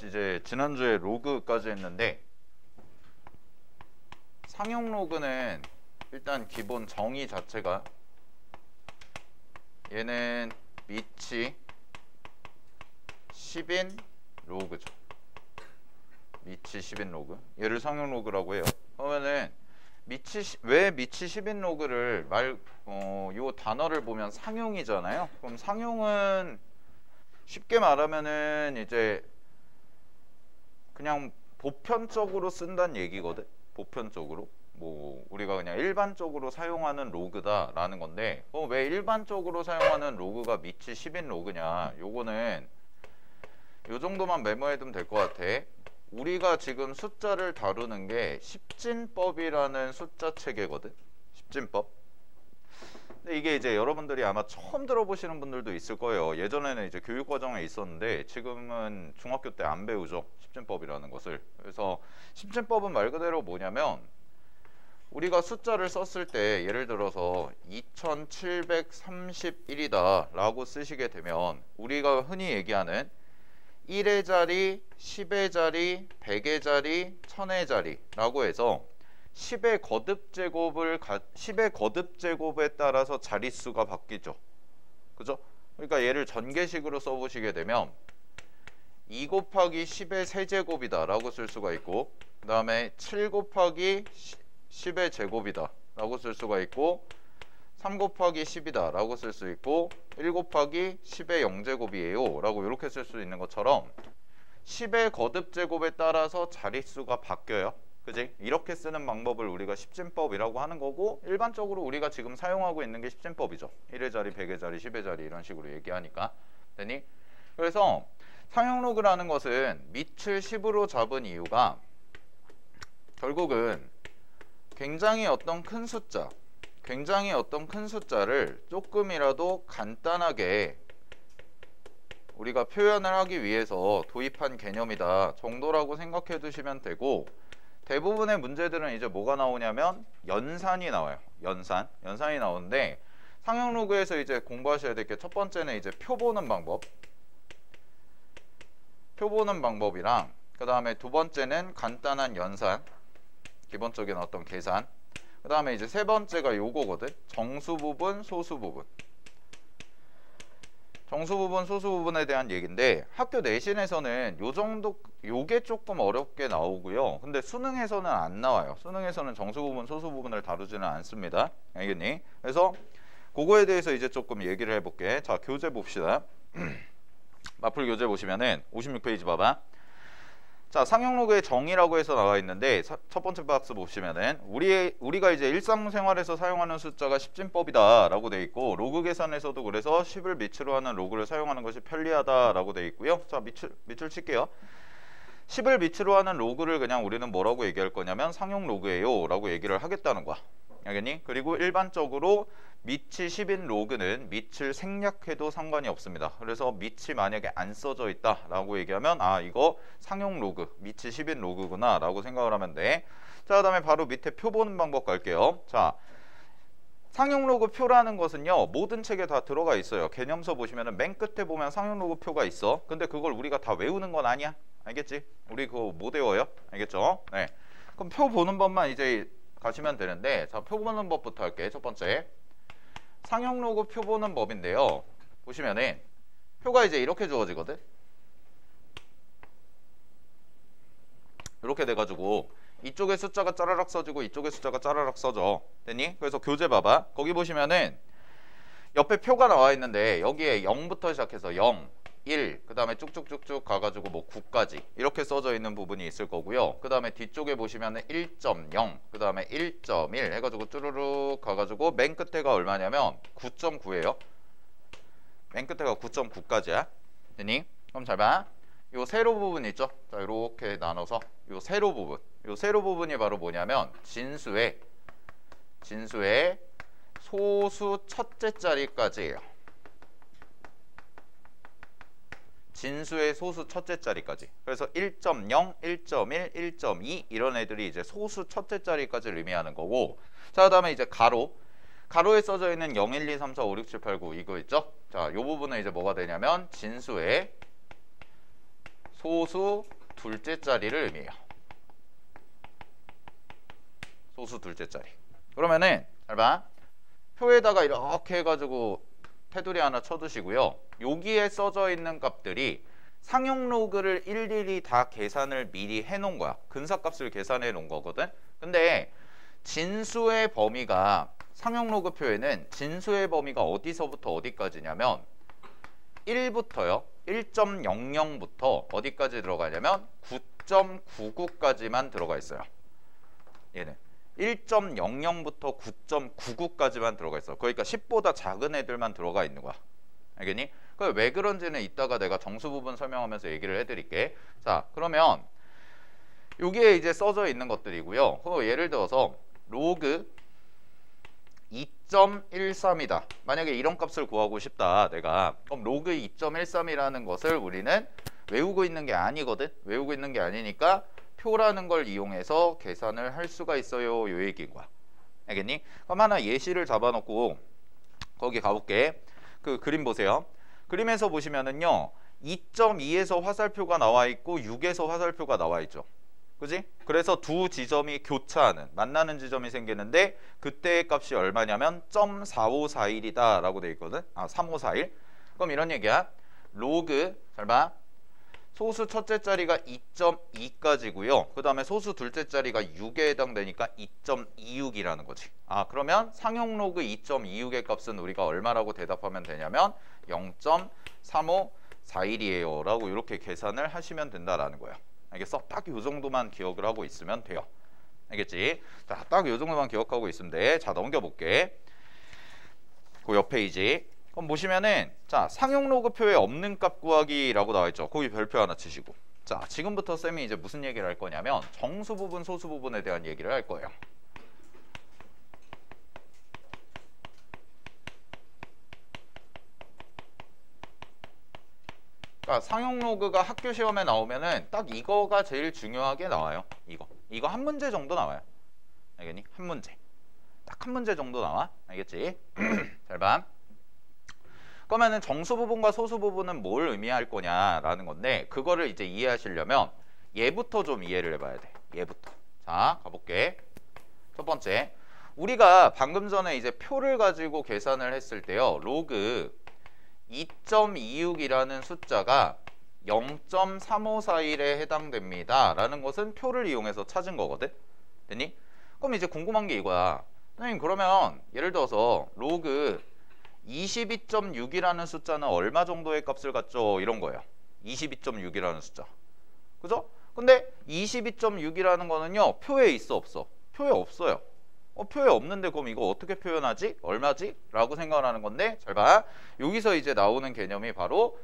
이제 지난주에 로그까지 했는데, 상용 로그는 일단 기본 정의 자체가 얘는 미치 10인 로그죠. 미치 10인 로그. 얘를 상용 로그라고 해요. 그러면은 왜 미치 10인 로그를 요 단어를 보면 상용이잖아요. 그럼 상용은 쉽게 말하면은 이제 그냥 보편적으로 쓴다는 얘기거든. 보편적으로. 뭐 우리가 그냥 일반적으로 사용하는 로그다라는 건데, 왜 일반적으로 사용하는 로그가 미치 10인 로그냐? 요거는 요 정도만 메모해두면 될 것 같아. 우리가 지금 숫자를 다루는 게 십진법이라는 숫자 체계거든. 십진법. 근데 이게 이제 여러분들이 아마 처음 들어보시는 분들도 있을 거예요. 예전에는 이제 교육과정에 있었는데 지금은 중학교 때 안 배우죠. 십진법이라는 것을. 그래서 십진법은 말 그대로 뭐냐면, 우리가 숫자를 썼을 때 예를 들어서 2731이다 라고 쓰시게 되면, 우리가 흔히 얘기하는 1의 자리, 10의 자리, 100의 자리, 1000의 자리라고 해서 10의 거듭 제곱에 따라서 자릿수가 바뀌죠. 그죠? 그러니까 얘를 전개식으로 써보시게 되면 2 곱하기 10의 세제곱이다 라고 쓸 수가 있고, 그 다음에 7 곱하기 10의 제곱이다 라고 쓸 수가 있고, 3 곱하기 10이다 라고 쓸 수 있고, 1 곱하기 10의 0제곱이에요 라고 이렇게 쓸 수 있는 것처럼 10의 거듭 제곱에 따라서 자릿수가 바뀌어요. 그지? 이렇게 쓰는 방법을 우리가 십진법이라고 하는 거고, 일반적으로 우리가 지금 사용하고 있는 게 십진법이죠. 1의 자리, 100의 자리, 10의 자리 이런 식으로 얘기하니까. 되니? 그래서 상용 로그라는 것은 밑을 10으로 잡은 이유가 결국은 굉장히 어떤 큰 숫자를 조금이라도 간단하게 우리가 표현을 하기 위해서 도입한 개념이다 정도라고 생각해 두시면 되고, 대부분의 문제들은 이제 뭐가 나오냐면 연산이 나와요. 연산이 나오는데, 상용 로그에서 이제 공부하셔야 될 게 첫 번째는 이제 표 보는 방법이랑, 그 다음에 두 번째는 간단한 연산, 기본적인 어떤 계산, 그 다음에 이제 세 번째가 요거거든. 정수 부분, 소수 부분. 정수 부분, 소수 부분에 대한 얘기인데, 학교 내신에서는 요게 조금 어렵게 나오고요. 근데 수능에서는 안 나와요. 수능에서는 정수 부분, 소수 부분을 다루지는 않습니다. 알겠니? 그래서 그거에 대해서 이제 조금 얘기를 해볼게. 자, 교재 봅시다. 마플 교재 보시면은 56페이지 봐봐. 자, 상용 로그의 정의라고 해서 나와 있는데, 첫 번째 박스 보시면은 우리가 이제 일상생활에서 사용하는 숫자가 십진법이다 라고 돼 있고, 로그 계산에서도 그래서 10을 밑으로 하는 로그를 사용하는 것이 편리하다 라고 돼 있고요. 자, 밑줄 칠게요. 10을 밑으로 하는 로그를 그냥 우리는 뭐라고 얘기할 거냐면 상용 로그예요 라고 얘기를 하겠다는 거야. 알겠니? 그리고 일반적으로 밑이 10인 로그는 밑을 생략해도 상관이 없습니다. 그래서 밑이 만약에 안 써져 있다 라고 얘기하면, 아, 이거 상용 로그, 밑이 10인 로그구나 라고 생각을 하면 돼. 자, 그 다음에 바로 밑에 표 보는 방법 갈게요. 자, 상용 로그 표라는 것은요, 모든 책에 다 들어가 있어요. 개념서 보시면은 맨 끝에 보면 상용 로그 표가 있어. 근데 그걸 우리가 다 외우는 건 아니야. 알겠지? 우리 그거 못 외워요. 알겠죠? 네. 그럼 표 보는 법만 이제 가시면 되는데, 자, 표 보는 법부터 할게. 첫 번째, 상용 로그 표 보는 법인데요. 보시면은 표가 이제 이렇게 주어지거든. 이렇게 돼가지고 이쪽에 숫자가 짜라락 써지고 이쪽에 숫자가 짜라락 써져. 됐니? 그래서 교재 봐봐. 거기 보시면은 옆에 표가 나와 있는데, 여기에 0부터 시작해서 0, 1, 그 다음에 쭉쭉쭉쭉 가가지고 뭐 9까지 이렇게 써져 있는 부분이 있을 거고요. 그 다음에 뒤쪽에 보시면은 1.0, 그 다음에 1.1 해가지고 쭈루룩 가가지고 맨 끝에가 얼마냐면 9.9예요. 맨 끝에가 9.9까지야. 됐니? 그럼 잘 봐. 요 세로 부분 있죠? 자, 이렇게 나눠서 요 세로 부분이 바로 뭐냐면 진수의 소수 첫째 자리까지예요. 진수의 소수 첫째 자리까지. 그래서 1.0, 1.1, 1.2 이런 애들이 이제 소수 첫째 자리까지를 의미하는 거고, 자, 그다음에 이제 가로에 써져 있는 0, 1, 2, 3, 4, 5, 6, 7, 8, 9 이거 있죠? 자, 요 부분은 이제 뭐가 되냐면 진수의 소수 둘째 자리를 의미해요. 소수 둘째 자리. 그러면은 잘 봐. 표에다가 이렇게 해가지고 테두리 하나 쳐두시고요. 여기에 써져 있는 값들이 상용 로그를 일일이 다 계산을 미리 해놓은 거야. 근사값을 계산해 놓은 거거든. 근데 진수의 범위가 상용 로그 표에는 진수의 범위가 어디서부터 어디까지냐면 1부터요. 1.00부터 어디까지 들어가냐면 9.99까지만 들어가 있어요. 얘는 1.00부터 9.99까지만 들어가 있어. 그러니까 10보다 작은 애들만 들어가 있는 거야. 알겠니? 왜 그런지는 이따가 내가 정수 부분 설명하면서 얘기를 해드릴게. 자, 그러면 여기에 이제 써져 있는 것들이고요. 예를 들어서 로그 2.13이다. 만약에 이런 값을 구하고 싶다. 내가 그럼 로그 2.13이라는 것을 우리는 외우고 있는 게 아니거든. 외우고 있는 게 아니니까 표라는 걸 이용해서 계산을 할 수가 있어요. 요 얘기인 거야. 알겠니? 그럼 하나 예시를 잡아놓고 거기 가볼게. 그 그림 보세요. 그림에서 보시면은요 2.2에서 화살표가 나와 있고 6에서 화살표가 나와 있죠. 그지? 그래서 두 지점이 교차하는 만나는 지점이 생기는데 그때의 값이 얼마냐면 0.4541이다 라고 돼 있거든. 3541. 그럼 이런 얘기야. 로그 잘 봐. 소수 첫째 자리가 2.2까지고요. 그 다음에 소수 둘째 자리가 6에 해당되니까 2.26이라는 거지. 그러면 상용 로그 2.26의 값은 우리가 얼마라고 대답하면 되냐면 0.3541이에요 라고 이렇게 계산을 하시면 된다라는 거예요. 알겠어? 딱 이 정도만 기억을 하고 있으면 돼요. 알겠지? 자, 딱 이 정도만 기억하고 있으면 돼. 자, 넘겨볼게. 그 옆 페이지. 그럼 보시면은 자, 상용 로그표에 없는 값 구하기라고 나와 있죠. 거기 별표 하나 치시고. 자, 지금부터 쌤이 이제 무슨 얘기를 할 거냐면 정수 부분, 소수 부분에 대한 얘기를 할 거예요. 그러니까 상용 로그가 학교 시험에 나오면은 딱 이거가 제일 중요하게 나와요. 이거 한 문제 정도 나와요. 알겠니? 한 문제. 딱 한 문제 정도 나와. 알겠지? 잘 봐. 그러면은 정수 부분과 소수 부분은 뭘 의미할 거냐라는 건데 그거를 이제 이해하시려면 얘부터 좀 이해를 해봐야 돼. 얘부터. 자, 가볼게. 첫 번째, 우리가 방금 전에 이제 표를 가지고 계산을 했을 때요. 로그 2.26이라는 숫자가 0.3541에 해당됩니다 라는 것은 표를 이용해서 찾은 거거든. 됐니? 그럼 이제 궁금한 게 이거야. 선생님, 그러면 예를 들어서 로그 22.6이라는 숫자는 얼마 정도의 값을 갖죠? 이런 거예요. 22.6이라는 숫자. 그죠? 근데 22.6이라는 거는요. 표에 있어 없어? 표에 없어요. 표에 없는데 그럼 이거 어떻게 표현하지? 얼마지? 라고 생각을 하는 건데 잘 봐. 여기서 이제 나오는 개념이 바로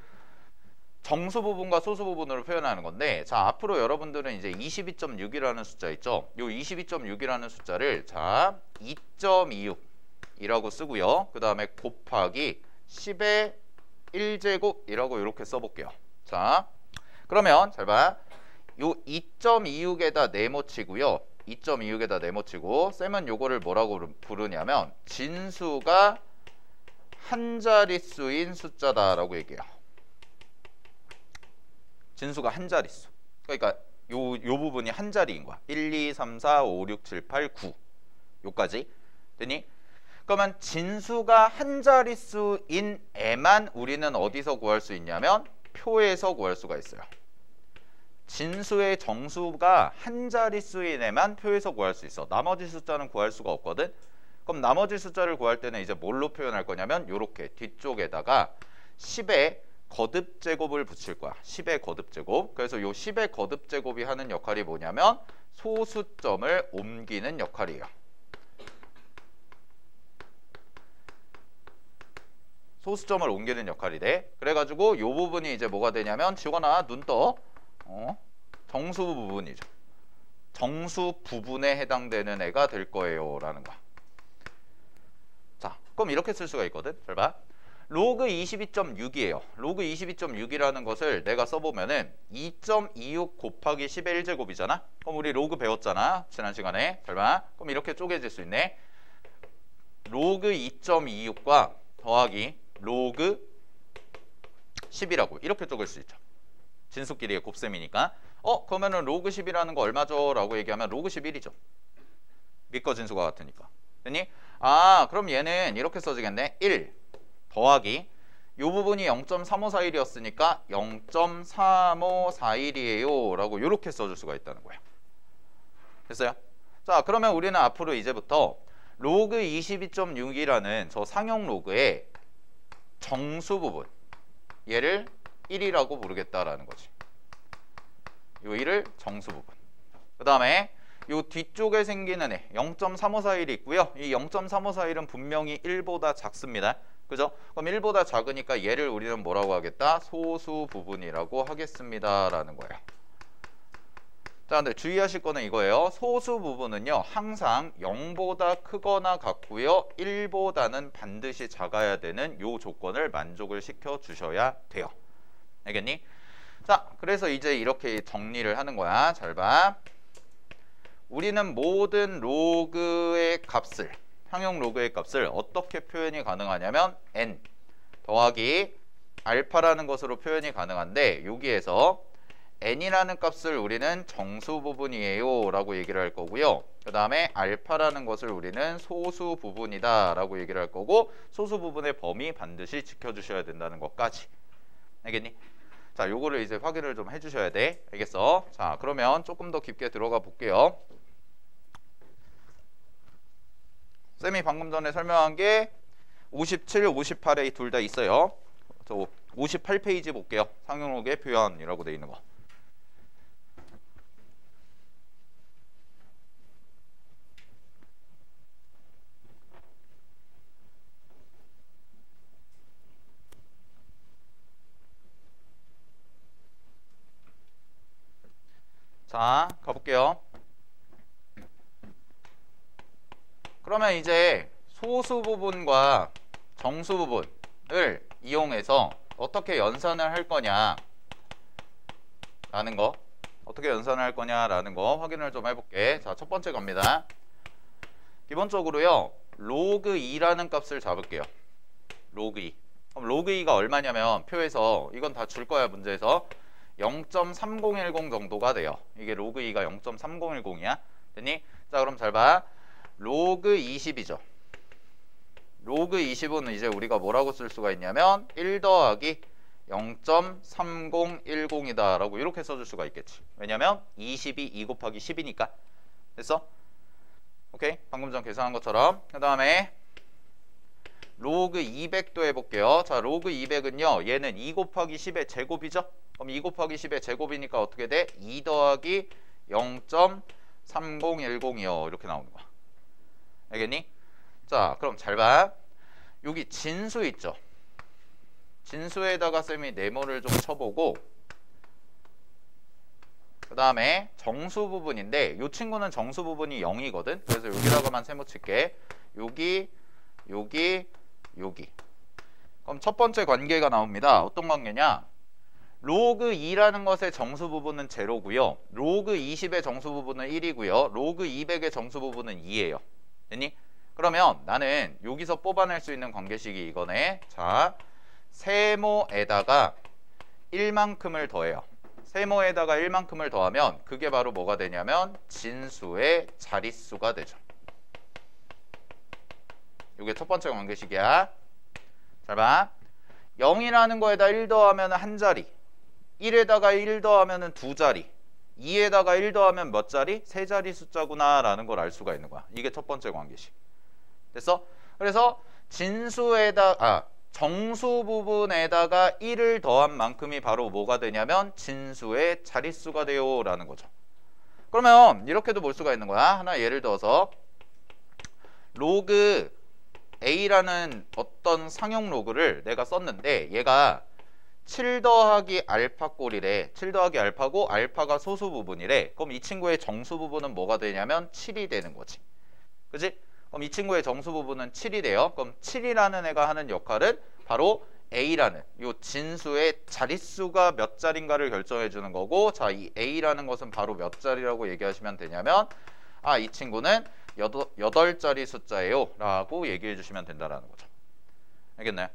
정수 부분과 소수 부분으로 표현하는 건데 자, 앞으로 여러분들은 이제 22.6이라는 숫자 있죠? 요 22.6이라는 숫자를 자, 2.26이라고 쓰고요. 그 다음에 곱하기 10의 1제곱이라고 이렇게 써볼게요. 자, 그러면 잘 봐. 요 2.26에다 네모치고요. 2.26에다 네모치고 쌤은 요거를 뭐라고 부르냐면 진수가 한 자릿수인 숫자다라고 얘기해요. 진수가 한 자릿수. 그러니까 요 부분이 한 자리인 거야. 1, 2, 3, 4, 5, 6, 7, 8, 9 요까지. 되니? 그러면 진수가 한 자릿수인 애만 우리는 어디서 구할 수 있냐면 표에서 구할 수가 있어요. 진수의 정수가 한 자릿수인 애만 표에서 구할 수 있어. 나머지 숫자는 구할 수가 없거든. 그럼 나머지 숫자를 구할 때는 이제 뭘로 표현할 거냐면 요렇게 뒤쪽에다가 10의 거듭제곱을 붙일 거야. 10의 거듭제곱. 그래서 요 10의 거듭제곱이 하는 역할이 뭐냐면 소수점을 옮기는 역할이에요. 소수점을 옮기는 역할이 돼. 그래가지고 요 부분이 이제 뭐가 되냐면 지원아 눈 떠. 정수 부분이죠. 정수 부분에 해당되는 애가 될 거예요 라는 거. 자, 그럼 이렇게 쓸 수가 있거든. 잘 봐. 로그 22.6이에요. 로그 22.6이라는 것을 내가 써보면은 2.26 곱하기 10의 1제곱이잖아. 그럼 우리 로그 배웠잖아. 지난 시간에. 잘 봐. 그럼 이렇게 쪼개질 수 있네. 로그 2.26과 더하기 로그 10이라고 이렇게 쪼갤 수 있죠. 진수끼리의 곱셈이니까. 그러면은 로그 10이라는 거 얼마죠? 라고 얘기하면 로그 11이죠. 밑거 진수가 같으니까. 됐니? 그럼 얘는 이렇게 써지겠네. 1 더하기 요 부분이 0.3541이었으니까 0.3541이에요 라고 이렇게 써줄 수가 있다는 거예요. 됐어요? 자, 그러면 우리는 앞으로 이제부터 로그 22.6이라는 저 상용 로그의 정수 부분, 얘를 1이라고 부르겠다라는 거지. 요 1을 정수 부분. 그 다음에 요 뒤쪽에 생기는 애 0.3541이 있고요. 이 0.3541은 분명히 1보다 작습니다. 그죠? 그럼 1보다 작으니까 얘를 우리는 뭐라고 하겠다? 소수 부분이라고 하겠습니다 라는 거예요. 자, 근데 주의하실 거는 이거예요. 소수 부분은요 항상 0보다 크거나 같고요 1보다는 반드시 작아야 되는 요 조건을 만족을 시켜 주셔야 돼요. 알겠니? 자, 그래서 이제 이렇게 정리를 하는 거야. 잘 봐. 우리는 모든 로그의 값을, 상용 로그의 값을 어떻게 표현이 가능하냐면 n 더하기 알파라는 것으로 표현이 가능한데, 여기에서 n이라는 값을 우리는 정수 부분이에요 라고 얘기를 할 거고요. 그 다음에 알파라는 것을 우리는 소수 부분이다 라고 얘기를 할 거고, 소수 부분의 범위 반드시 지켜주셔야 된다는 것까지. 알겠니? 자, 요거를 이제 확인을 좀 해주셔야 돼. 알겠어? 자, 그러면 조금 더 깊게 들어가 볼게요. 쌤이 방금 전에 설명한 게 57, 58에 둘 다 있어요. 저 58페이지 볼게요. 상용로그의 표현이라고 돼 있는 거. 자, 가볼게요. 그러면 이제 소수 부분과 정수 부분을 이용해서 어떻게 연산을 할 거냐 라는 거, 어떻게 연산을 할 거냐 라는 거 확인을 좀 해볼게. 자, 첫 번째 겁니다. 기본적으로요 로그 2라는 값을 잡을게요. 로그 2. 그럼 로그 2가 얼마냐면 표에서 이건 다 줄 거야. 문제에서 0.3010 정도가 돼요. 이게 로그 2가 0.3010이야. 됐니? 자, 그럼 잘 봐. 로그 20이죠. 로그 20은 이제 우리가 뭐라고 쓸 수가 있냐면 1 더하기 0.3010이다 라고 이렇게 써줄 수가 있겠지. 왜냐면 20이 2 곱하기 10이니까. 됐어? 오케이? 방금 전 계산한 것처럼. 그 다음에 로그 200도 해볼게요. 자, 로그 200은요 얘는 2 곱하기 10의 제곱이죠. 그럼 2 곱하기 10의 제곱이니까 어떻게 돼? 2 더하기 0.3010이요 이렇게 나오는 거야. 알겠니? 자, 그럼 잘 봐. 여기 진수 있죠. 진수에다가 쌤이 네모를 좀 쳐보고, 그 다음에 정수 부분인데 이 친구는 정수 부분이 0이거든. 그래서 여기다가만 세모 칠게. 여기, 여기, 여기. 그럼 첫 번째 관계가 나옵니다. 어떤 관계냐? 로그 2라는 것의 정수 부분은 제로고요. 로그 20의 정수 부분은 1이고요. 로그 200의 정수 부분은 2예요. 됐니? 그러면 나는 여기서 뽑아낼 수 있는 관계식이 이거네. 자, 세모에다가 1만큼을 더해요. 세모에다가 1만큼을 더하면 그게 바로 뭐가 되냐면 진수의 자릿수가 되죠. 이게 첫 번째 관계식이야. 잘 봐. 0이라는 거에다 1 더하면 한 자리, 1에다가 1 더하면 두 자리, 2에다가 1 더하면 몇 자리? 세 자리 숫자구나 라는 걸 알 수가 있는 거야. 이게 첫 번째 관계식. 됐어? 그래서 정수 부분에다가 1을 더한 만큼이 바로 뭐가 되냐면 진수의 자릿수가 돼요 라는 거죠. 그러면 이렇게도 볼 수가 있는 거야. 하나 예를 들어서 로그 A라는 어떤 상용 로그를 내가 썼는데 얘가 7 더하기 알파 꼴이래. 7 더하기 알파고 알파가 소수 부분이래. 그럼 이 친구의 정수 부분은 뭐가 되냐면 7이 되는 거지. 그치? 그럼 이 친구의 정수 부분은 7이 돼요. 그럼 7이라는 애가 하는 역할은 바로 A라는 이 진수의 자릿수가 몇 자리인가를 결정해 주는 거고, 자, 이 A라는 것은 바로 몇 자리라고 얘기하시면 되냐면 이 친구는 8자리 숫자예요 라고 얘기해 주시면 된다라는 거죠. 알겠나요?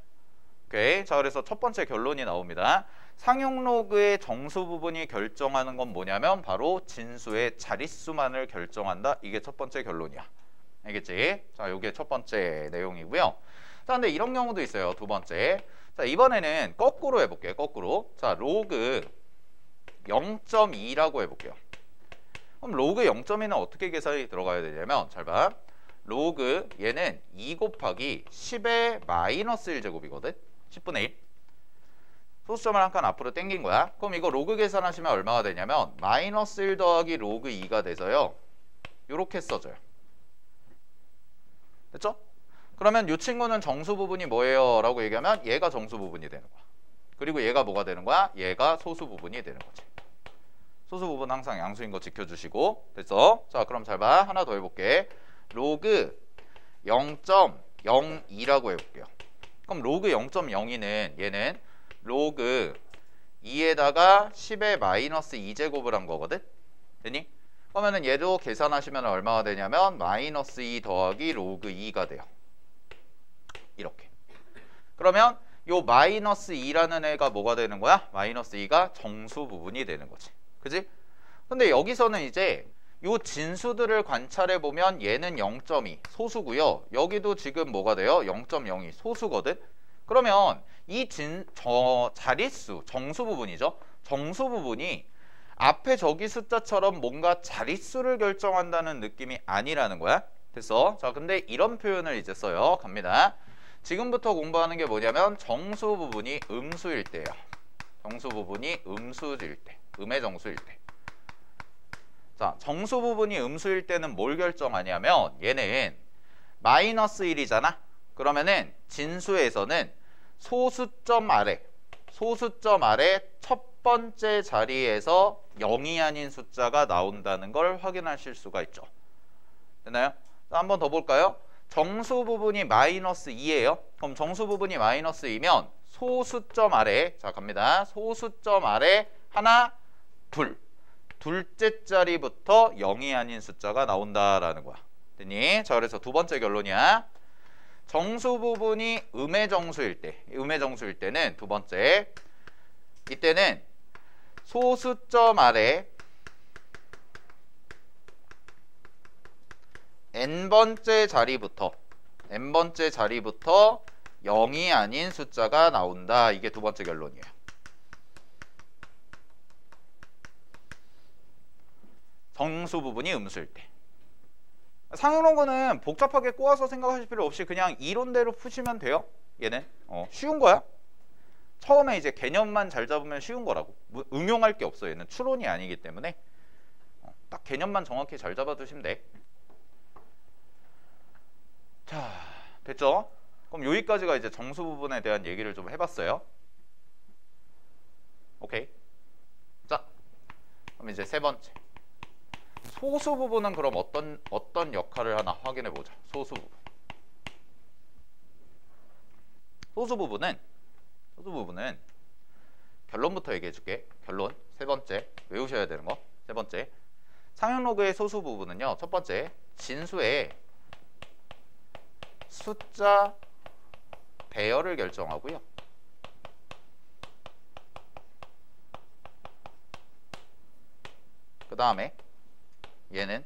오케이. 자, 그래서 첫 번째 결론이 나옵니다. 상용 로그의 정수 부분이 결정하는 건 뭐냐면 바로 진수의 자릿수만을 결정한다. 이게 첫 번째 결론이야. 알겠지? 자, 요게 첫 번째 내용이고요. 자, 근데 이런 경우도 있어요. 두 번째. 자, 이번에는 거꾸로 해볼게요. 거꾸로. 자, 로그 0.2라고 해볼게요. 그럼 로그 0.2는 어떻게 계산이 들어가야 되냐면 잘 봐. 로그 얘는 2 곱하기 10의 마이너스 1제곱이거든. 10분의 1. 소수점을 한 칸 앞으로 당긴 거야. 그럼 이거 로그 계산하시면 얼마가 되냐면 마이너스 1 더하기 로그 2가 돼서요. 요렇게 써져요. 됐죠? 그러면 이 친구는 정수 부분이 뭐예요? 라고 얘기하면 얘가 정수 부분이 되는 거야. 그리고 얘가 뭐가 되는 거야? 얘가 소수 부분이 되는 거지. 소수 부분 항상 양수인 거 지켜주시고. 됐어? 자, 그럼 잘 봐. 하나 더 해볼게. 로그 0.02라고 해볼게요. 그럼 로그 0.02는 얘는 로그 2에다가 10의 마이너스 2제곱을 한 거거든? 되니? 그러면은 얘도 계산하시면 얼마가 되냐면 마이너스 2 더하기 로그 2가 돼요. 이렇게. 그러면 요 마이너스 2라는 애가 뭐가 되는 거야? 마이너스 2가 정수 부분이 되는 거지. 그지? 근데 여기서는 이제 요 진수들을 관찰해 보면 얘는 0.2 소수고요. 여기도 지금 뭐가 돼요? 0.02 소수거든. 그러면 이 자릿수 정수 부분이죠. 정수 부분이 앞에 저기 숫자처럼 뭔가 자릿수를 결정한다는 느낌이 아니라는 거야. 됐어? 자, 근데 이런 표현을 이제 써요. 갑니다. 지금부터 공부하는 게 뭐냐면 정수 부분이 음수일 때예요. 정수 부분이 음수일 때, 음의 정수일 때. 자, 정수 부분이 음수일 때는 뭘 결정하냐면 얘는 마이너스 1이잖아. 그러면은 진수에서는 소수점 아래 첫 번째 자리에서 0이 아닌 숫자가 나온다는 걸 확인하실 수가 있죠. 됐나요? 자, 한번 더 볼까요? 정수 부분이 마이너스 2예요. 그럼 정수 부분이 마이너스 2면 소수점 아래, 자 갑니다. 소수점 아래 하나, 둘째 자리부터 0이 아닌 숫자가 나온다라는 거야. 됐니? 자, 그래서 두 번째 결론이야. 정수 부분이 음의 정수일 때는 두 번째, 이때는 소수점 아래 n번째 자리부터 0이 아닌 숫자가 나온다. 이게 두 번째 결론이에요. 정수 부분이 음수일 때. 상용론거는 복잡하게 꼬아서 생각하실 필요 없이 그냥 이론대로 푸시면 돼요. 얘는 쉬운 거야. 처음에 이제 개념만 잘 잡으면 쉬운 거라고. 응용할 게 없어. 얘는 추론이 아니기 때문에 딱 개념만 정확히 잘 잡아두시면 돼. 자, 됐죠? 그럼 여기까지가 이제 정수 부분에 대한 얘기를 좀 해봤어요. 오케이. 자, 그럼 이제 세 번째. 소수 부분은 그럼 어떤 역할을 하나 확인해 보자. 소수 부분. 소수 부분은 결론부터 얘기해 줄게. 결론. 세 번째. 외우셔야 되는 거. 세 번째. 상용 로그의 소수 부분은요. 첫 번째. 진수의 숫자 배열을 결정하고요. 그 다음에 얘는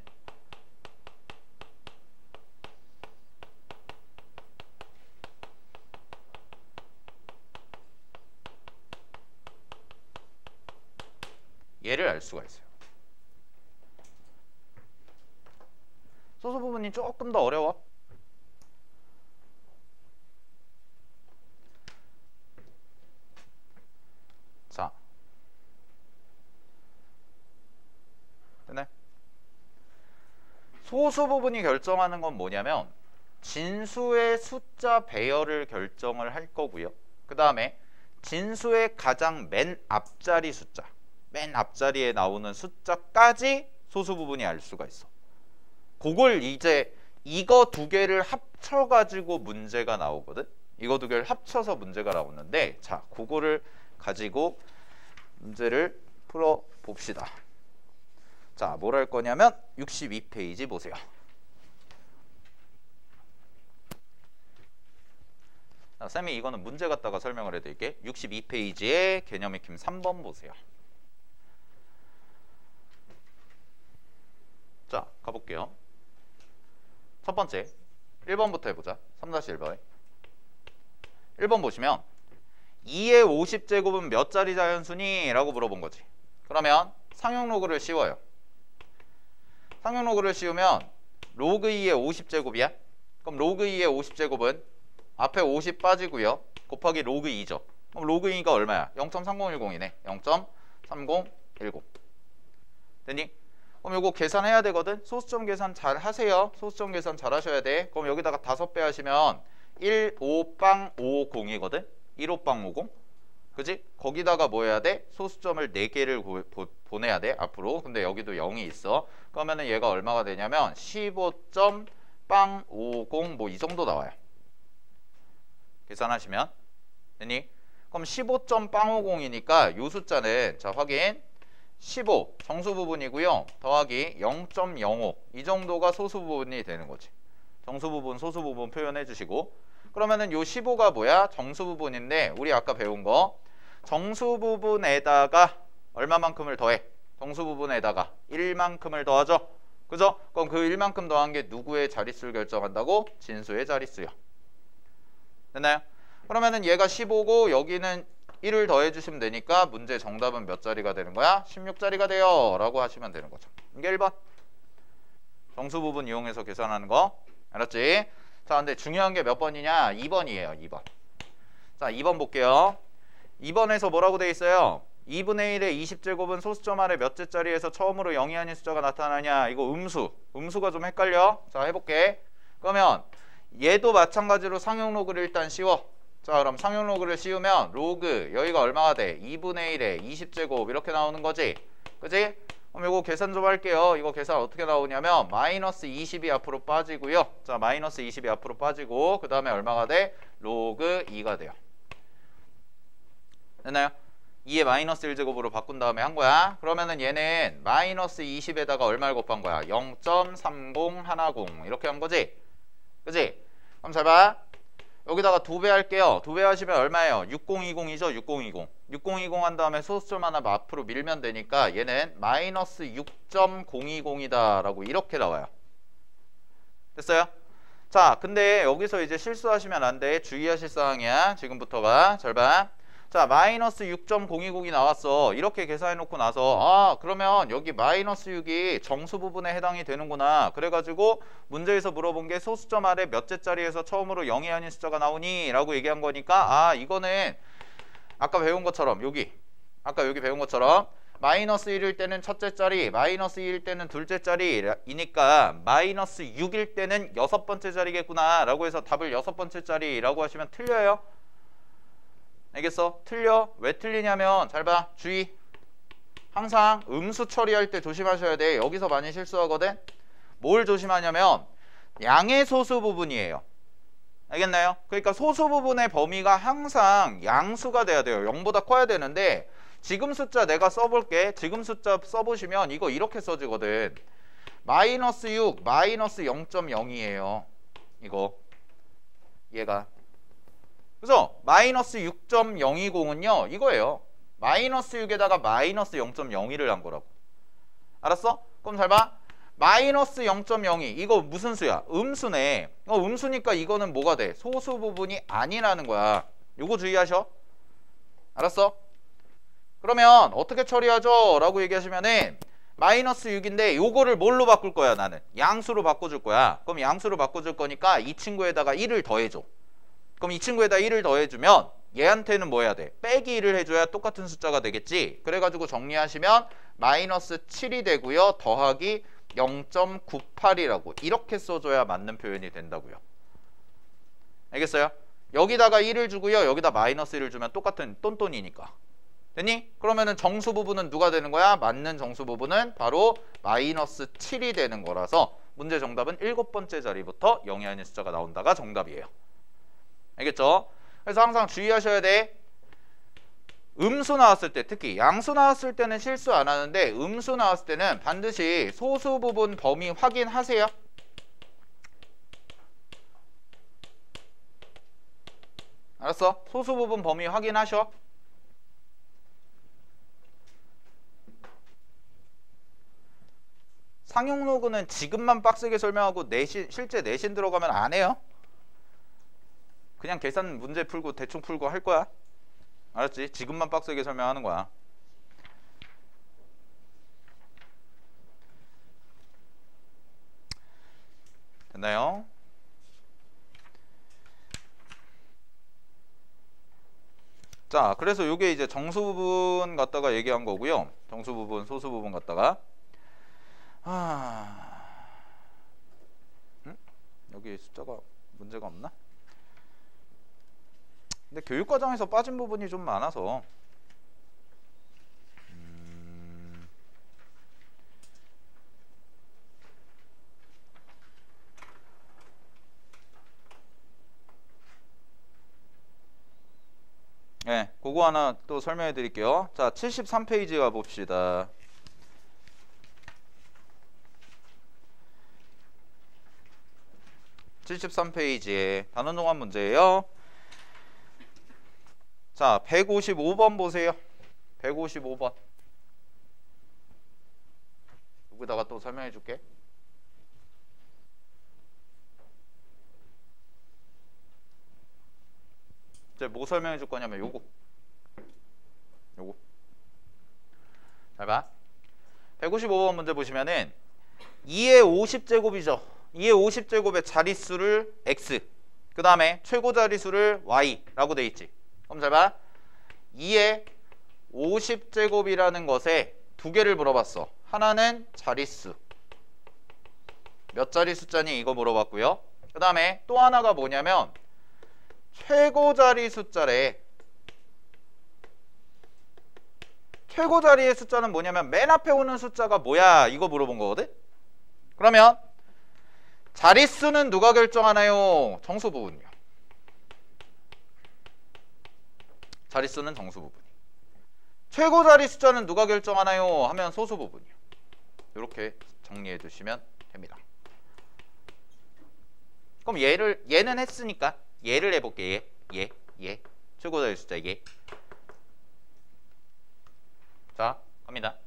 얘를 알 수가 있어요. 소수 부분이 조금 더 어려워. 자, 됐네. 소수 부분이 결정하는 건 뭐냐면 진수의 숫자 배열을 결정을 할 거고요. 그 다음에 진수의 가장 맨 앞자리 숫자, 맨 앞자리에 나오는 숫자까지 소수 부분이 알 수가 있어. 그걸 이제 이거 두 개를 합쳐가지고 문제가 나오거든. 이거 두 개를 합쳐서 문제가 나오는데, 자, 그거를 가지고 문제를 풀어 봅시다. 자, 뭘 할 거냐면 62페이지 보세요. 쌤이 이거는 문제 갖다가 설명을 해드릴게. 62페이지에 개념 익힘 3번 보세요. 자, 가볼게요. 첫 번째 1번부터 해보자. 3-1번에 1번 보시면 2의 50제곱은 몇 자리 자연수니? 라고 물어본 거지. 그러면 상용로그를 씌워요. 상용로그를 씌우면 로그 2의 50제곱이야. 그럼 로그 2의 50제곱은 앞에 50 빠지고요. 곱하기 로그 2죠. 그럼 로그 2가 얼마야? 0.3010이네. 0.3010. 됐니? 그럼 요거 계산해야 되거든. 소수점 계산 잘 하세요. 소수점 계산 잘 하셔야 돼. 그럼 여기다가 5배 하시면 15빵50이거든. 15빵50. 그지? 거기다가 뭐 해야 돼? 소수점을 4개를 보내야 돼. 앞으로. 근데 여기도 0이 있어. 그러면은 얘가 얼마가 되냐면 15.빵50 뭐 이 정도 나와요. 계산하시면 됐니? 그럼 15.빵50이니까 요 숫자는 자 확인 15 정수 부분이고요. 더하기 0.05 이 정도가 소수 부분이 되는 거지. 정수 부분 소수 부분 표현해 주시고 그러면은 요 15가 뭐야? 정수 부분인데 우리 아까 배운 거 정수 부분에다가 얼마만큼을 더해? 정수 부분에다가 1만큼을 더하죠. 그죠? 그럼 그 1만큼 더한 게 누구의 자릿수를 결정한다고? 진수의 자릿수요. 됐나요? 그러면은 얘가 15고 여기는 1을 더해 주시면 되니까 문제 정답은 몇 자리가 되는 거야? 16자리가 돼요 라고 하시면 되는 거죠. 이게 1번 정수 부분 이용해서 계산하는 거 알았지? 자 근데 중요한 게 몇 번이냐? 2번이에요. 2번. 자 2번 볼게요. 2번에서 뭐라고 돼 있어요? 2분의 1의 20제곱은 소수점 아래 몇째 자리에서 처음으로 0이 아닌 숫자가 나타나냐? 이거 음수가 좀 헷갈려. 자 해볼게. 그러면 얘도 마찬가지로 상용로그를 일단 씌워. 자 그럼 상용로그를 씌우면 로그 여기가 얼마가 돼? 2분의 1에 20제곱 이렇게 나오는 거지. 그지? 그럼 이거 계산 좀 할게요. 이거 계산 어떻게 나오냐면 마이너스 20이 앞으로 빠지고요. 자 마이너스 20이 앞으로 빠지고 그 다음에 얼마가 돼? 로그 2가 돼요. 됐나요? 2에 마이너스 1제곱으로 바꾼 다음에 한 거야. 그러면은 얘는 마이너스 20에다가 얼마를 곱한 거야? 0.3010 이렇게 한 거지. 그지? 그럼 잘 봐. 여기다가 2배 할게요. 2배 하시면 얼마예요? 6020이죠? 6020. 6020 한 다음에 소수점 하나 앞으로 밀면 되니까 얘는 마이너스 6.020이다 라고 이렇게 나와요. 됐어요? 자 근데 여기서 이제 실수하시면 안 돼. 주의하실 사항이야. 지금부터가. 잘 봐. 자 마이너스 6.020이 나왔어. 이렇게 계산해 놓고 나서 아 그러면 여기 마이너스 6이 정수 부분에 해당이 되는구나. 그래가지고 문제에서 물어본 게 소수점 아래 몇째 자리에서 처음으로 0이 아닌 숫자가 나오니? 라고 얘기한 거니까 아 이거는 아까 배운 것처럼 아까 여기 배운 것처럼 마이너스 1일 때는 첫째 자리, 마이너스 2일 때는 둘째 자리이니까 마이너스 6일 때는 6번째 자리겠구나 라고 해서 답을 6번째 자리라고 하시면 틀려요. 알겠어? 틀려. 왜 틀리냐면 잘 봐. 주의. 항상 음수 처리할 때 조심하셔야 돼. 여기서 많이 실수하거든. 뭘 조심하냐면 양의 소수 부분이에요. 알겠나요? 그러니까 소수 부분의 범위가 항상 양수가 돼야 돼요. 0보다 커야 되는데 지금 숫자 내가 써볼게. 지금 숫자 써보시면 이거 이렇게 써지거든. 마이너스 6 마이너스 0.0이에요. 이거 얘가 그죠? 마이너스 6.020은요 이거예요. 마이너스 6에다가 마이너스 0.01을 한 거라고. 알았어? 그럼 잘 봐. 마이너스 0.02 이거 무슨 수야? 음수네. 음수니까 이거는 뭐가 돼? 소수 부분이 아니라는 거야. 요거 주의하셔. 알았어? 그러면 어떻게 처리하죠? 라고 얘기하시면은 마이너스 6인데 요거를 뭘로 바꿀 거야? 나는 양수로 바꿔줄 거야. 그럼 양수로 바꿔줄 거니까 이 친구에다가 1을 더해줘. 그럼 이 친구에다 1을 더해주면 얘한테는 뭐 해야 돼? 빼기 1을 해줘야 똑같은 숫자가 되겠지. 그래가지고 정리하시면 마이너스 7이 되고요. 더하기 0.98이라고 이렇게 써줘야 맞는 표현이 된다고요. 알겠어요? 여기다가 1을 주고요. 여기다 마이너스 1을 주면 똑같은 똔똔이니까. 됐니? 그러면은 정수 부분은 누가 되는 거야? 맞는 정수 부분은 바로 마이너스 7이 되는 거라서 문제 정답은 7번째 자리부터 0이 아닌 숫자가 나온다가 정답이에요. 알겠죠? 그래서 항상 주의하셔야 돼. 음수 나왔을 때 특히 양수 나왔을 때는 실수 안 하는데 음수 나왔을 때는 반드시 소수 부분 범위 알았어? 소수 부분 범위 확인하셔. 상용 로그는 지금만 빡세게 설명하고 실제 내신 들어가면 안 해요. 그냥 계산 문제 풀고 대충 풀고 할 거야. 알았지? 지금만 빡세게 설명하는 거야. 됐나요? 자, 그래서 요게 이제 정수 부분 갖다가 얘기한 거고요. 정수 부분, 소수 부분 갖다가 여기 숫자가 문제가 없나? 근데 교육과정에서 빠진 부분이 좀 많아서 네, 그거 하나 또 설명해 드릴게요. 자, 73페이지 가봅시다. (73페이지에) 단원종합 문제예요. 자, 155번 보세요. 155번. 여기다가 또 설명해 줄게. 이제 뭐 설명해 줄 거냐면 요거. 잘 봐. 155번 문제 보시면은 2의 50제곱이죠. 2의 50제곱의 자릿수를 x, 그 다음에 최고 자릿수를 y라고 돼 있지. 그럼 잘 봐. 2의 50제곱이라는 것에 두 개를 물어봤어. 하나는 자릿수. 몇 자리 숫자니 이거 물어봤고요. 그 다음에 또 하나가 뭐냐면 최고 자리 숫자래. 최고 자리의 숫자는 뭐냐면 맨 앞에 오는 숫자가 뭐야? 이거 물어본 거거든? 그러면 자릿수는 누가 결정하나요? 정수 부분이요. 자릿수는 정수 부분이. 최고 자리 숫자는 누가 결정하나요? 하면 소수 부분이요. 이렇게 정리해 두시면 됩니다. 그럼 얘는 했으니까 얘를 해볼게. 얘. 최고 자리 숫자 얘. 자, 갑니다.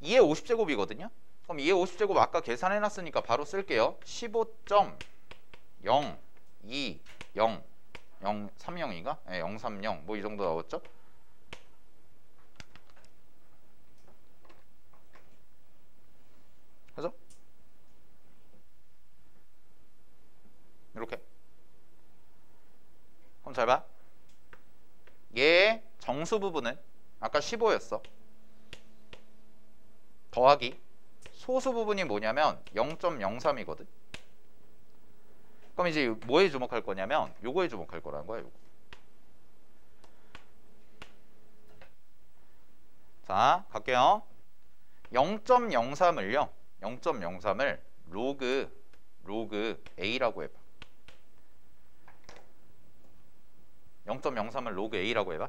2의 50제곱이거든요. 그럼 2의 50제곱 아까 계산해놨으니까 바로 쓸게요. 15.02030인가? 네, 030 뭐 이 정도 나왔죠? 그죠? 이렇게. 그럼 잘 봐. 얘의 정수 부분은 아까 15였어. 더하기 소수 부분이 뭐냐면 0.03이거든. 그럼 이제 뭐에 주목할 거냐면 요거에 주목할 거라는 거야. 요거. 자, 갈게요. 0.03을요. 0.03을 로그 A라고 해봐. 0.03을 로그 A라고 해봐.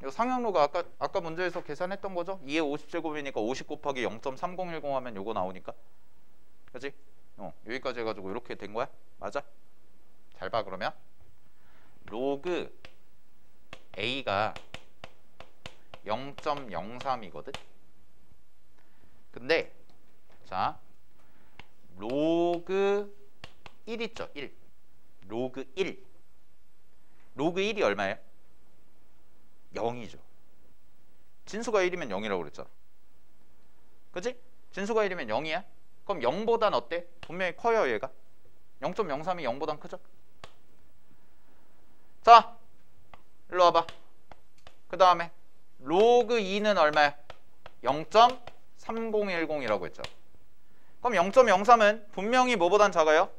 이거 상향로가 아까 문제에서 계산했던 거죠? 2의 50제곱이니까 50 곱하기 0.3010 하면 요거 나오니까. 그치? 여기까지 해가지고 이렇게 된 거야? 맞아? 잘 봐. 그러면 로그 A가 0.03이거든? 근데 자, 로그 1 있죠? 1. 로그 1. 로그 1이 얼마예요? 0이죠. 진수가 1이면 0이라고 그랬잖아. 그치? 진수가 1이면 0이야? 그럼 0보단 어때? 분명히 커요, 얘가. 0.03이 0보단 크죠? 자, 일로 와봐. 그 다음에 로그 2는 얼마야? 0.3010이라고 했죠. 그럼 0.03은 분명히 뭐보단 작아요?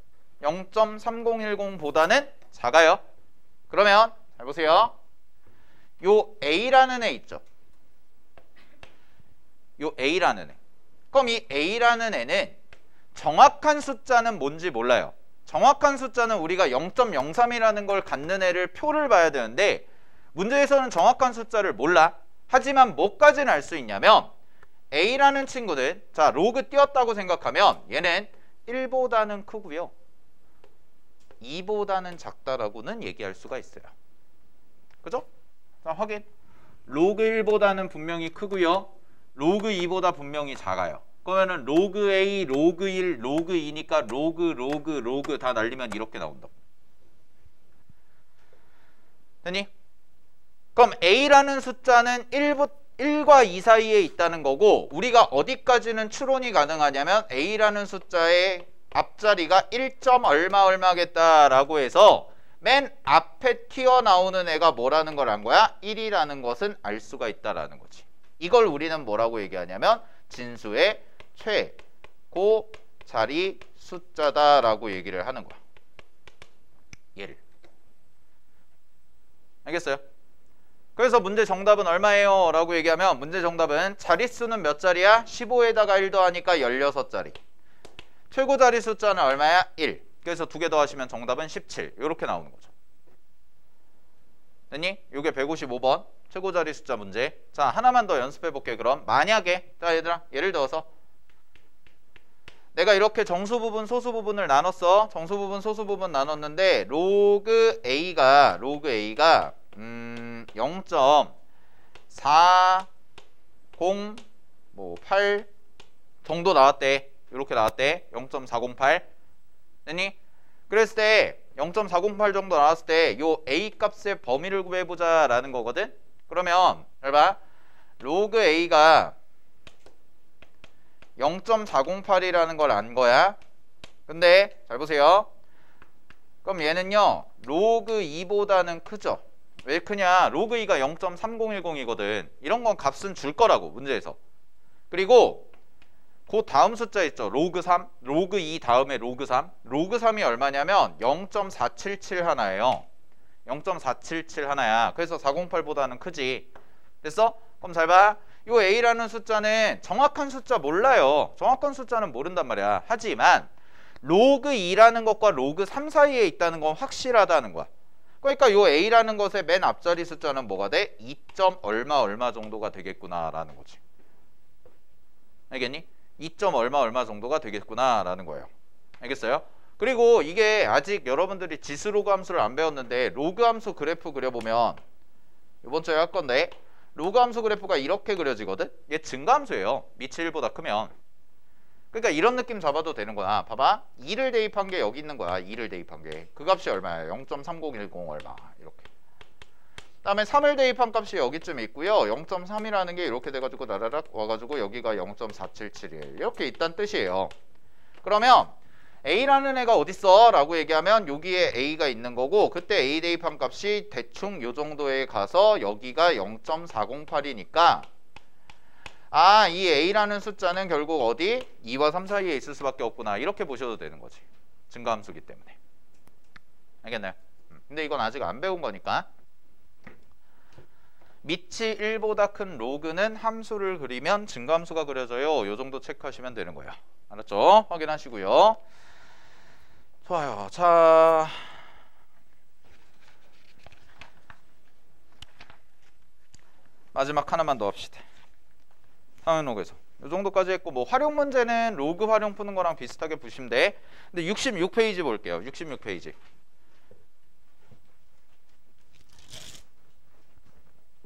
0.3010보다는 작아요. 그러면 잘 보세요. 요 A라는 애 있죠. 요 A라는 애. 그럼 이 A라는 애는 정확한 숫자는 뭔지 몰라요. 정확한 숫자는 우리가 0.03이라는 걸 갖는 애를 표를 봐야 되는데 문제에서는 정확한 숫자를 몰라. 하지만 뭐까지는 알 수 있냐면 A라는 친구는 자 로그 띄웠다고 생각하면 얘는 1보다는 크고요. 2보다는 작다라고는 얘기할 수가 있어요. 그죠? 자, 확인. 로그 1보다는 분명히 크고요. 로그 2보다 분명히 작아요. 그러면은 로그 A, 로그 1, 로그 2니까 로그 다 날리면 이렇게 나온다. 됐니? 그럼 A라는 숫자는 1과 2 사이에 있다는 거고 우리가 어디까지는 추론이 가능하냐면 A라는 숫자의 앞자리가 1. 얼마겠다라고 해서 맨 앞에 튀어나오는 애가 뭐라는 걸 안 거야? 1이라는 것은 알 수가 있다라는 거지. 이걸 우리는 뭐라고 얘기하냐면 진수의 최고 자리 숫자다라고 얘기를 하는 거야. 얘를. 알겠어요? 그래서 문제 정답은 얼마예요? 라고 얘기하면 문제 정답은 자릿수는 몇 자리야? 15에다가 1 더하니까 16자리. 최고 자리 숫자는 얼마야? 1. 그래서 2개 더하시면 정답은 17. 이렇게 나오는 거죠. 됐니? 이게 155번 최고 자리 숫자 문제. 자, 하나만 더 연습해 볼게. 그럼 만약에 자 얘들아 예를 들어서 내가 이렇게 정수 부분 소수 부분을 나눴어. 정수 부분 소수 부분 나눴는데 로그 A가 0.408 정도 나왔대. 이렇게 나왔대. 0.408. 됐니? 그랬을 때 0.408 정도 나왔을 때 요 A 값의 범위를 구해보자 라는 거거든. 그러면 잘 봐. 로그 A가 0.408이라는 걸 안 거야. 근데 잘 보세요. 그럼 얘는요 로그 2보다는 크죠. 왜 크냐? 로그 2가 0.3010이거든. 이런 건 값은 줄 거라고 문제에서. 그리고 그 다음 숫자 있죠. 로그 3, 로그 2 다음에 로그 3. 로그 3이 얼마냐면 0.477 하나예요. 0.477 하나야. 그래서 408보다는 크지. 됐어? 그럼 잘 봐. 요 A라는 숫자는 정확한 숫자 몰라요. 정확한 숫자는 모른단 말이야. 하지만 로그 2라는 것과 로그 3 사이에 있다는 건 확실하다는 거야. 그러니까 요 A라는 것의 맨 앞자리 숫자는 뭐가 돼? 2. 얼마 정도가 되겠구나라는 거지. 알겠니? 2. 얼마 정도가 되겠구나라는 거예요. 알겠어요? 그리고 이게 아직 여러분들이 지수로그 함수를 안 배웠는데 로그 함수 그래프 그려보면 이번 주에 할 건데 로그 함수 그래프가 이렇게 그려지거든? 얘 증가함수예요. 밑이 1보다 크면. 그러니까 이런 느낌 잡아도 되는 거야. 봐봐. 2를 대입한 게 여기 있는 거야. 2를 대입한 게. 그 값이 얼마야? 0.3010 얼마. 이렇게. 다음에 3을 대입한 값이 여기쯤 있고요. 0.3이라는 게 이렇게 돼가지고 나라락 와가지고 여기가 0.477이에요. 이렇게 있단 뜻이에요. 그러면 A라는 애가 어딨어? 라고 얘기하면 여기에 A가 있는 거고 그때 A 대입한 값이 대충 요 정도에 가서 여기가 0.408이니까 아, 이 A라는 숫자는 결국 어디? 2와 3 사이에 있을 수밖에 없구나. 이렇게 보셔도 되는 거지. 증가함수기 때문에. 알겠나요? 근데 이건 아직 안 배운 거니까. 밑이 1보다 큰 로그는 함수를 그리면 증가함수가 그려져요. 요 정도 체크하시면 되는 거예요. 알았죠? 확인하시고요. 좋아요. 자, 마지막 하나만 더 합시다. 상형 로그에서 이 정도까지 했고 뭐 활용 문제는 로그 활용 푸는 거랑 비슷하게 보시면 돼. 근데 66페이지 볼게요. 66페이지.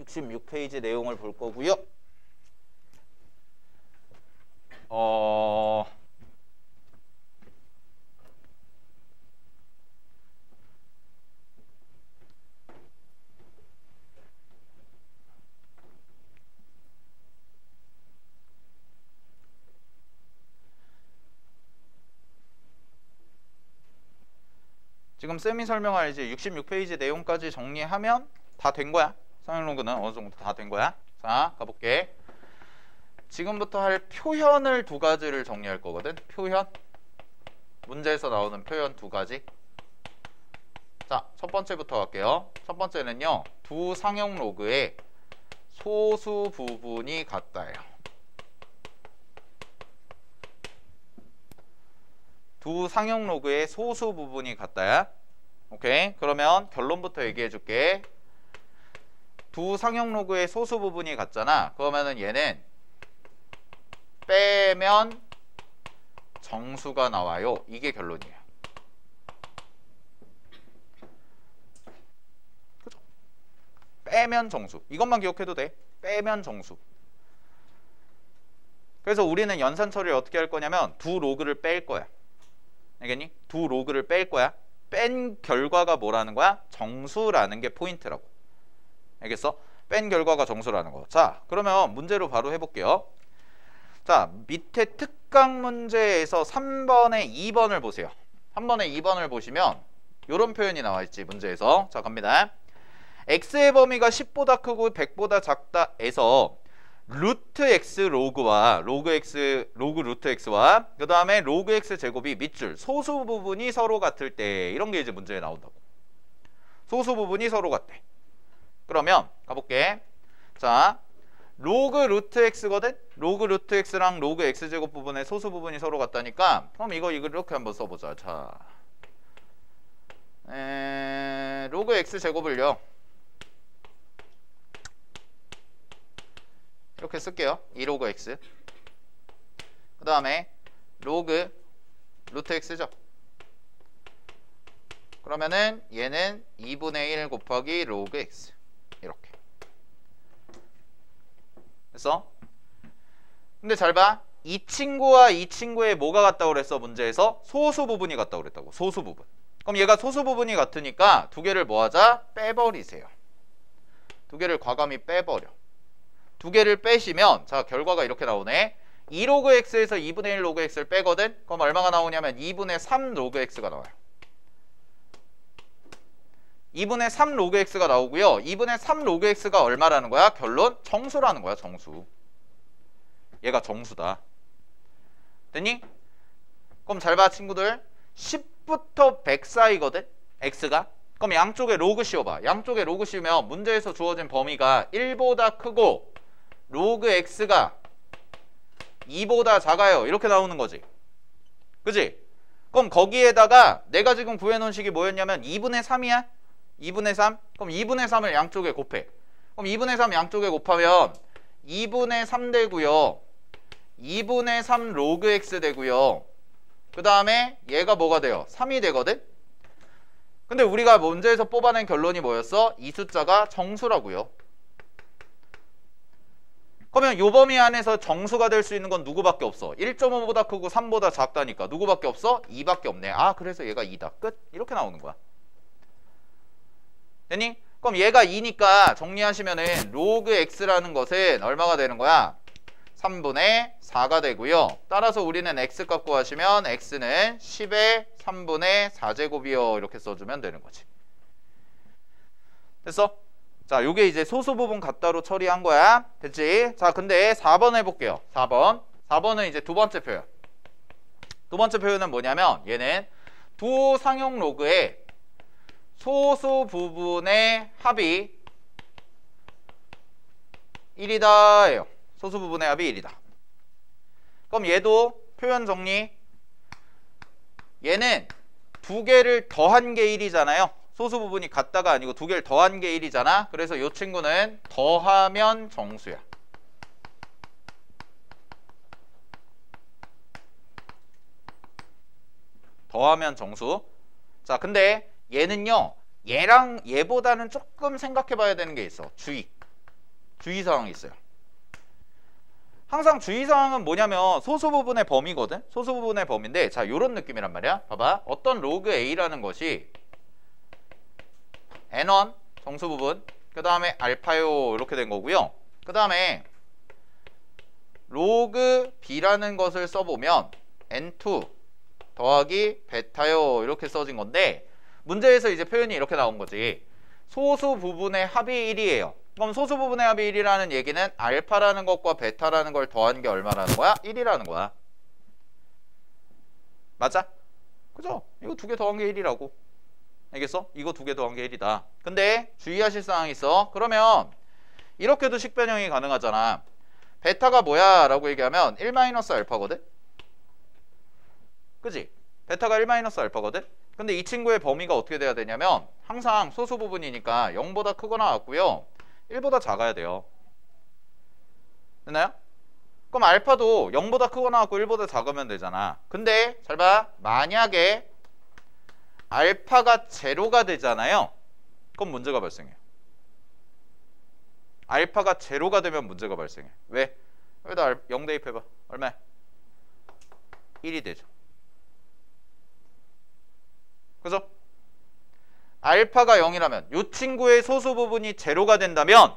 66페이지 내용을 볼 거고요. 지금 쌤이 설명할 이제 66페이지 내용까지 정리하면 다 된 거야. 상형 로그는 어느 정도 다 된 거야. 자, 가볼게. 지금부터 할 표현을 두 가지를 정리할 거거든. 표현. 문제에서 나오는 표현 두 가지. 자, 첫 번째부터 갈게요. 첫 번째는요. 두 상형 로그의 소수 부분이 같다예요. 두 상형 로그의 소수 부분이 같다야. 오케이. 그러면 결론부터 얘기해 줄게. 두 상형 로그의 소수 부분이 같잖아. 그러면은 얘는 빼면 정수가 나와요. 이게 결론이에요. 빼면 정수. 이것만 기억해도 돼. 빼면 정수. 그래서 우리는 연산 처리를 어떻게 할 거냐면 두 로그를 뺄 거야. 알겠니? 두 로그를 뺄 거야. 뺀 결과가 뭐라는 거야? 정수라는 게 포인트라고. 알겠어? 뺀 결과가 정수라는 거. 자, 그러면 문제로 바로 해볼게요. 자, 밑에 특강 문제에서 3번에 2번을 보세요. 3번에 2번을 보시면 이런 표현이 나와 있지, 문제에서. 자, 갑니다. x의 범위가 10보다 크고 100보다 작다에서 루트 x 로그와 로그 x 로그 루트 x와 그 다음에 로그 x 제곱이 밑줄 소수 부분이 서로 같을 때, 이런 게 이제 문제에 나온다고. 소수 부분이 서로 같대. 그러면 가볼게. 자, 로그 루트 x거든. 로그 루트 x랑 로그 x 제곱 부분의 소수 부분이 서로 같다니까, 그럼 이거 이렇게 한번 써보자. 자, 로그 x 제곱을요 이렇게 쓸게요. 2로그 x. 그 다음에 로그 루트 x죠. 그러면은 얘는 2분의 1 곱하기 로그 x. 이렇게. 됐어? 근데 잘 봐. 이 친구와 이 친구의 뭐가 같다고 그랬어? 문제에서 소수 부분이 같다고 그랬다고. 소수 부분. 그럼 얘가 소수 부분이 같으니까 두 개를 뭐 하자? 빼버리세요. 두 개를 과감히 빼버려. 두 개를 빼시면 자, 결과가 이렇게 나오네. 2로그 x에서 2분의 1 로그 x를 빼거든. 그럼 얼마가 나오냐면 2분의 3 로그 x가 나와요. 2분의 3 로그 x가 나오고요. 2분의 3 로그 x가 얼마라는 거야? 결론 정수라는 거야. 정수. 얘가 정수다. 됐니? 그럼 잘 봐, 친구들. 10부터 100 사이거든, x가. 그럼 양쪽에 로그 씌워봐. 양쪽에 로그 씌우면 문제에서 주어진 범위가 1보다 크고 로그 x가 2보다 작아요. 이렇게 나오는 거지. 그지? 그럼 거기에다가 내가 지금 구해놓은 식이 뭐였냐면 2분의 3이야. 2분의 3. 그럼 2분의 3을 양쪽에 곱해. 그럼 2분의 3 양쪽에 곱하면 2분의 3 되고요. 2분의 3 로그 x 되고요. 그 다음에 얘가 뭐가 돼요? 3이 되거든? 근데 우리가 문제에서 뽑아낸 결론이 뭐였어? 이 숫자가 정수라고요. 그러면 요 범위 안에서 정수가 될 수 있는 건 누구밖에 없어? 1.5보다 크고 3보다 작다니까 누구밖에 없어? 2밖에 없네. 아, 그래서 얘가 2다. 끝. 이렇게 나오는 거야. 됐니? 그럼 얘가 2니까 정리하시면은 로그 x라는 것은 얼마가 되는 거야? 3분의 4가 되고요. 따라서 우리는 x값 구하시면 x는 10의 3분의 4제곱이요. 이렇게 써주면 되는 거지. 됐어? 자, 요게 이제 소수 부분 갖다로 처리한 거야. 됐지? 자, 근데 4번 해볼게요. 4번. 4번은 이제 두 번째 표현. 두 번째 표현은 뭐냐면 얘는 두 상용 로그의 소수 부분의 합이 1이다 예요. 소수 부분의 합이 1이다. 그럼 얘도 표현 정리. 얘는 두 개를 더한 게 1이잖아요. 소수 부분이 같다가 아니고 두 개를 더한 게 1이잖아. 그래서 이 친구는 더하면 정수야. 더하면 정수. 자, 근데 얘는요, 얘랑 얘보다는 조금 생각해 봐야 되는 게 있어. 주의사항이 있어요. 항상 주의사항은 뭐냐면 소수 부분의 범위거든. 소수 부분의 범위인데, 자, 요런 느낌이란 말이야. 봐봐. 어떤 로그 a라는 것이 n1 정수 부분, 그 다음에 알파요 이렇게 된 거고요. 그 다음에 로그 b라는 것을 써보면 n2 더하기 베타요 이렇게 써진 건데, 문제에서 이제 표현이 이렇게 나온 거지. 소수 부분의 합이 1이에요. 그럼 소수 부분의 합이 1이라는 얘기는 알파라는 것과 베타라는 걸 더한 게 얼마라는 거야? 1이라는 거야. 맞아? 그죠? 이거 두 개 더한 게 1이라고. 알겠어? 이거 두 개 더한 게 1이다. 근데 주의하실 사항이 있어. 그러면 이렇게도 식변형이 가능하잖아. 베타가 뭐야? 라고 얘기하면 1-알파거든? 그지? 베타가 1-알파거든? 근데 이 친구의 범위가 어떻게 돼야 되냐면 항상 소수 부분이니까 0보다 크거나 같고요. 1보다 작아야 돼요. 됐나요? 그럼 알파도 0보다 크거나 같고 1보다 작으면 되잖아. 근데 잘 봐. 만약에 알파가 제로가 되잖아요. 그럼 문제가 발생해요. 알파가 제로가 되면 문제가 발생해. 왜? 여기다 0 대입해봐. 얼마야? 1이 되죠. 그죠? 알파가 0이라면 이 친구의 소수 부분이 제로가 된다면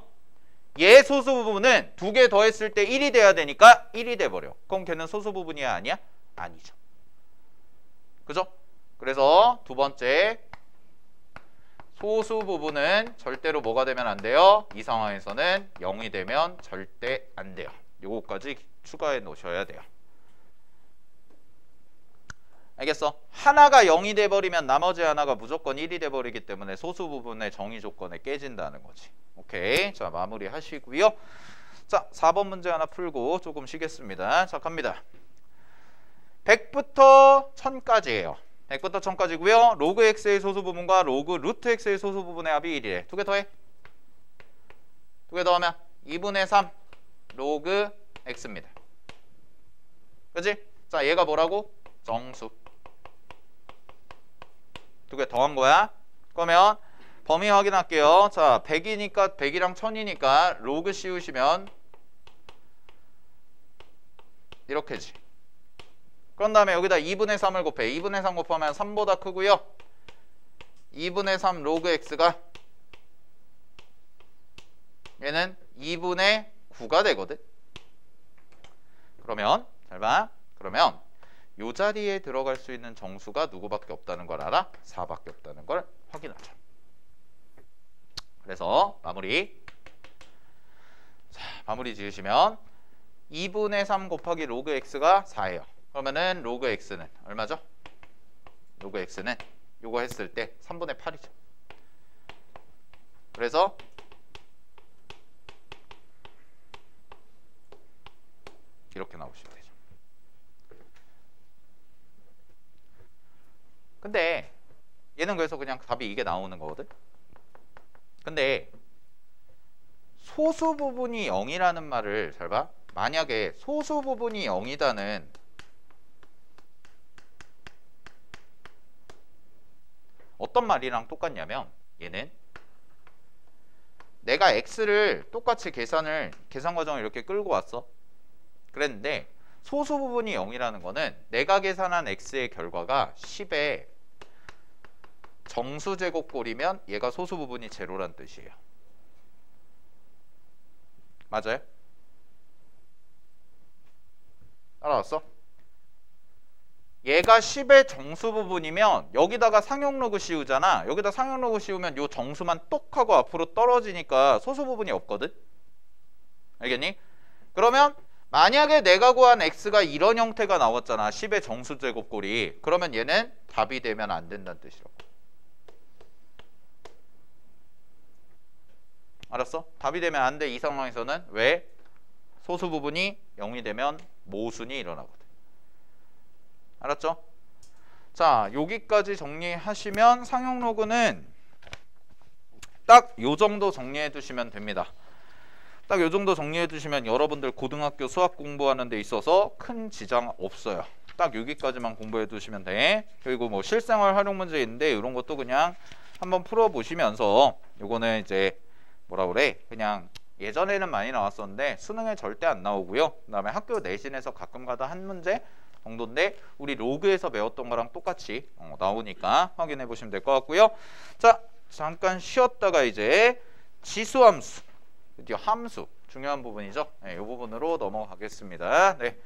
얘 소수 부분은 2개 더했을 때 1이 돼야 되니까 1이 돼버려. 그럼 걔는 소수 부분이야 아니야? 아니죠. 그죠? 그래서 두 번째, 소수 부분은 절대로 뭐가 되면 안 돼요? 이 상황에서는 0이 되면 절대 안 돼요. 요거까지 추가해 놓으셔야 돼요. 알겠어? 하나가 0이 돼버리면 나머지 하나가 무조건 1이 돼버리기 때문에 소수 부분의 정의 조건에 깨진다는 거지. 오케이. 자, 마무리 하시고요. 자, 4번 문제 하나 풀고 조금 쉬겠습니다. 자, 갑니다. 100부터 1000까지예요. 100부터 1000까지고요. 로그 x의 소수 부분과 로그 루트 x의 소수 부분의 합이 1이래. 두 개 더해. 두 개 더하면 2분의 3 로그 x입니다. 그치? 자, 얘가 뭐라고? 정수. 두 개 더한 거야. 그러면 범위 확인할게요. 자, 100이니까 100이랑 1000이니까 로그 씌우시면 이렇게지. 그런 다음에 여기다 2분의 3을 곱해. 2분의 3 곱하면 3보다 크고요. 2분의 3 로그 x가 얘는 2분의 9가 되거든. 그러면 잘 봐. 그러면 요 자리에 들어갈 수 있는 정수가 누구밖에 없다는 걸 알아? 4밖에 없다는 걸 확인하죠. 그래서 마무리. 자, 마무리 지으시면 2분의 3 곱하기 로그 x가 4예요. 그러면은 로그 x는 얼마죠? 로그 x는 요거 했을 때 3분의 8이죠. 그래서 이렇게 나오시면 되죠. 근데 얘는 그래서 그냥 답이 이게 나오는 거거든. 근데 소수 부분이 0이라는 말을 잘 봐. 만약에 소수 부분이 0이다는 어떤 말이랑 똑같냐면 얘는 내가 x를 똑같이 계산 과정을 이렇게 끌고 왔어. 그랬는데 소수 부분이 0이라는 거는 내가 계산한 x의 결과가 10의 정수제곱꼴이면 얘가 소수 부분이 제로란 뜻이에요. 맞아요? 따라왔어? 얘가 10의 정수 부분이면 여기다가 상용로그 씌우잖아. 여기다 상용로그 씌우면 요 정수만 똑 하고 앞으로 떨어지니까 소수 부분이 없거든. 알겠니? 그러면 만약에 내가 구한 x가 이런 형태가 나왔잖아. 10의 정수제곱꼴이. 그러면 얘는 답이 되면 안 된다는 뜻이라고. 알았어? 답이 되면 안 돼. 이 상황에서는 왜? 소수 부분이 0이 되면 모순이 일어나거든. 알았죠? 자, 여기까지 정리하시면 상용로그는 딱 요 정도 정리해 두시면 됩니다. 딱 요 정도 정리해 두시면 여러분들 고등학교 수학 공부하는 데 있어서 큰 지장 없어요. 딱 여기까지만 공부해 두시면 돼. 그리고 뭐 실생활 활용 문제 있는데 이런 것도 그냥 한번 풀어 보시면서 요거는 이제 뭐라 그래? 그냥 예전에는 많이 나왔었는데 수능에 절대 안 나오고요. 그다음에 학교 내신에서 가끔가다 한 문제 정도인데 우리 로그에서 배웠던 거랑 똑같이 나오니까 확인해 보시면 될 것 같고요. 자, 잠깐 쉬었다가 이제 지수함수, 드디어 함수 중요한 부분이죠. 네, 이 부분으로 넘어가겠습니다. 네.